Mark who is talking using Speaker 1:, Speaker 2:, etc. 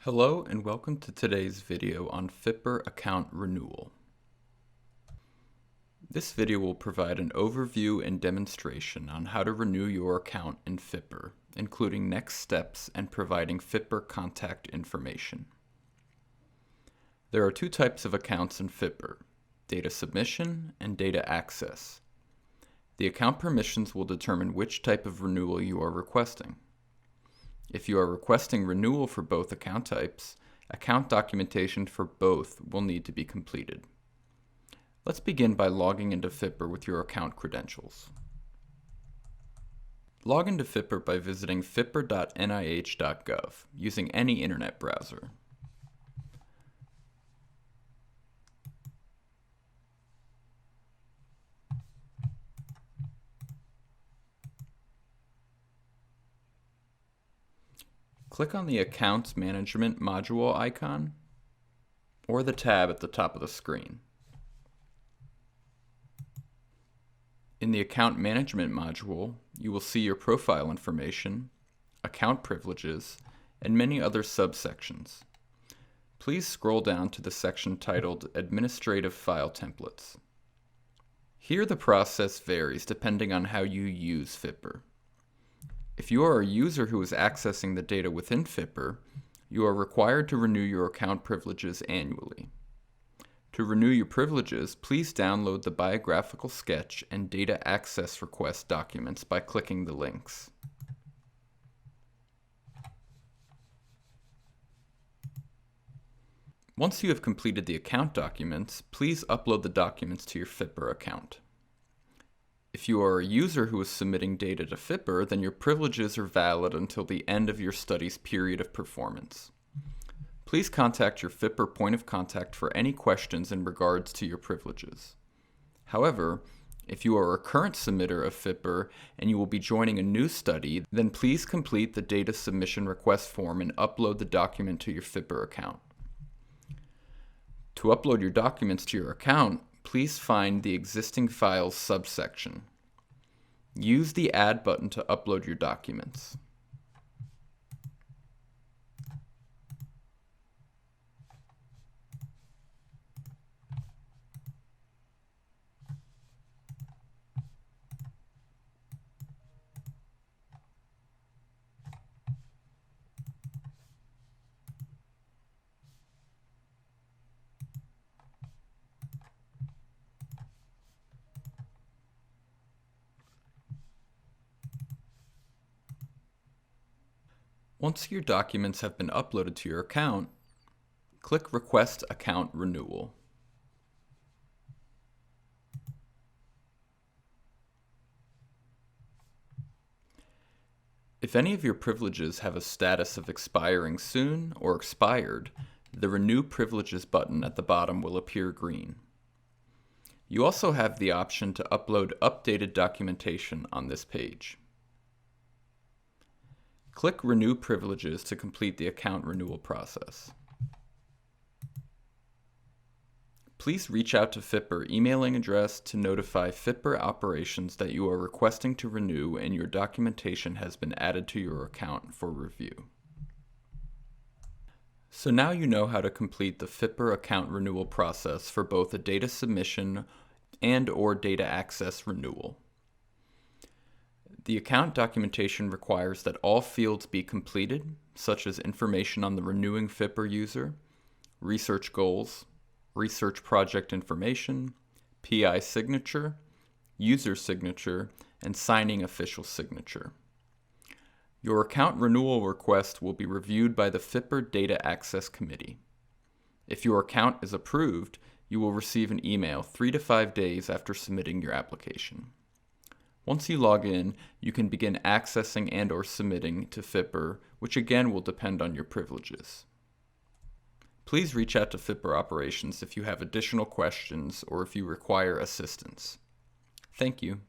Speaker 1: Hello and welcome to today's video on FITBIR account renewal. This video will provide an overview and demonstration on how to renew your account in FITBIR, including next steps and providing FITBIR contact information. There are two types of accounts in FITBIR: data submission and data access. The account permissions will determine which type of renewal you are requesting. If you are requesting renewal for both account types, account documentation for both will need to be completed. Let's begin by logging into FITBIR with your account credentials. Log into FITBIR by visiting fitbir.nih.gov using any internet browser. Click on the Accounts Management module icon or the tab at the top of the screen. In the Account Management module, you will see your profile information, account privileges, and many other subsections. Please scroll down to the section titled Administrative File Templates. Here the process varies depending on how you use FITBIR. If you are a user who is accessing the data within FITBIR, you are required to renew your account privileges annually. To renew your privileges, please download the biographical sketch and data access request documents by clicking the links. Once you have completed the account documents, please upload the documents to your FITBIR account. If you are a user who is submitting data to FITBIR, then your privileges are valid until the end of your study's period of performance. Please contact your FITBIR point of contact for any questions in regards to your privileges. However, if you are a current submitter of FITBIR and you will be joining a new study, then please complete the data submission request form and upload the document to your FITBIR account. To upload your documents to your account, please find the Existing Files subsection. Use the Add button to upload your documents. Once your documents have been uploaded to your account, click Request Account Renewal. If any of your privileges have a status of expiring soon or expired, the Renew Privileges button at the bottom will appear green. You also have the option to upload updated documentation on this page. Click Renew Privileges to complete the account renewal process. Please reach out to FITBIR emailing address to notify FITBIR operations that you are requesting to renew and your documentation has been added to your account for review. So now you know how to complete the FITBIR account renewal process for both a data submission and/or data access renewal. The account documentation requires that all fields be completed, such as information on the renewing FITBIR user, research goals, research project information, PI signature, user signature, and signing official signature. Your account renewal request will be reviewed by the FITBIR Data Access Committee. If your account is approved, you will receive an email 3 to 5 days after submitting your application. Once you log in, you can begin accessing and/or submitting to FITBIR, which again will depend on your privileges. Please reach out to FITBIR operations if you have additional questions or if you require assistance. Thank you.